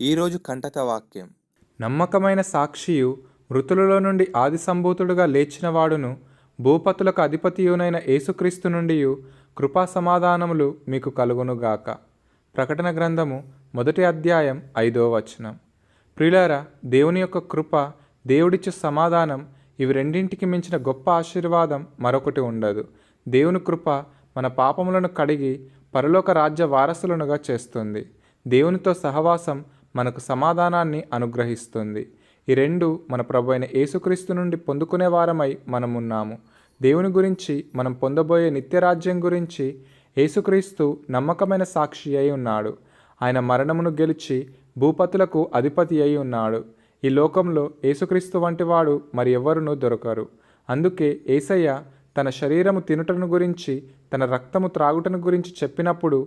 ఈరోజు కంటక వాక్యం. నమ్మకమైన సాక్షియు, మృతులలో నుండి ఆది సంభూతుడుగా లేచినవాడును, భూపతులకు అధిపతియునైన యేసుక్రీస్తు నుండియు కృపా సమాధానములు మీకు కలుగునుగాక. ప్రకటన గ్రంథము 1వ అధ్యాయం 5వ వచనం. ప్రియులారా, దేవుని యొక్క కృప, దేవుడిచ్చే సమాధానం, ఇవి రెండింటికి మించిన గొప్ప ఆశీర్వాదం మరొకటి ఉండదు. దేవుని కృప మన పాపములను కడిగి పరలోక రాజ్య వారసులనుగా చేస్తుంది. దేవునితో సహవాసం మనకు సమాధానాన్ని అనుగ్రహిస్తుంది. ఈ రెండు మన ప్రభు అయిన యేసుక్రీస్తు నుండి పొందుకునే వారమై మనమున్నాము. దేవుని గురించి, మనం పొందబోయే నిత్యరాజ్యం గురించి యేసుక్రీస్తు నమ్మకమైన సాక్షి అయి ఉన్నాడు. ఆయన మరణమును గెలిచి భూపతులకు అధిపతి అయి ఉన్నాడు. ఈ లోకంలో యేసుక్రీస్తు వంటి వాడు మరి ఎవ్వరునూ దొరకరు. అందుకే యేసయ్య తన శరీరము తినుటను గురించి, తన రక్తము త్రాగుటను గురించి చెప్పినప్పుడు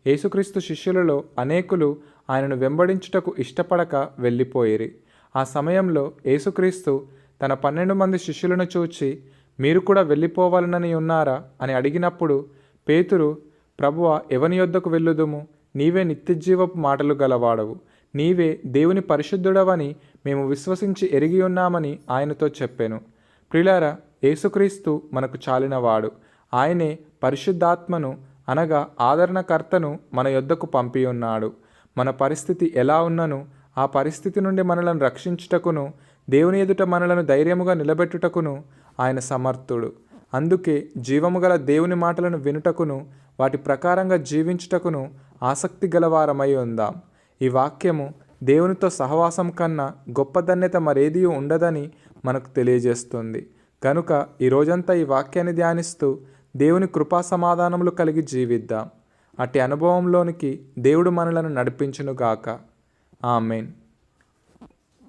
యేసుక్రీస్తు శిష్యులలో అనేకులు ఆయనను వెంబడించుటకు ఇష్టపడక వెళ్ళిపోయిరి. ఆ సమయంలో యేసుక్రీస్తు తన 12 మంది శిష్యులను చూచి, మీరు కూడా వెళ్ళిపోవాలనని ఉన్నారా అని అడిగినప్పుడు పేతురు, ప్రభువా, ఎవని యొద్దకు వెళ్ళుదుము? నీవే నిత్యజీవపు మాటలు గలవాడవు. నీవే దేవుని పరిశుద్ధుడవని మేము విశ్వసించి ఎరిగి ఉన్నామని ఆయనతో చెప్పెను. ప్రియులారా, యేసుక్రీస్తు మనకు చాలినవాడు. ఆయనే పరిశుద్ధాత్మను అనగా ఆదరణకర్తను మన యొద్దకు పంపి ఉన్నాడు. మన పరిస్థితి ఎలా ఉన్నను ఆ పరిస్థితి నుండి మనలను రక్షించుటకును, దేవుని ఎదుట మనలను ధైర్యముగా నిలబెట్టుటకును ఆయన సమర్థుడు. అందుకే జీవము గల దేవుని మాటలను వినుటకును, వాటి ప్రకారంగా జీవించుటకును ఆసక్తి గలవారమై ఉందాం. ఈ వాక్యము దేవునితో సహవాసం కన్నా గొప్ప ధన్యత మరేదీ ఉండదని మనకు తెలియజేస్తుంది. కనుక ఈ రోజంతా ఈ వాక్యాన్ని ధ్యానిస్తూ దేవుని కృపా సమాధానములు కలిగి జీవిద్దాం. అట్టి అనుభవంలోనికి దేవుడు మనలను నడిపించునుగాక. ఆమేన్.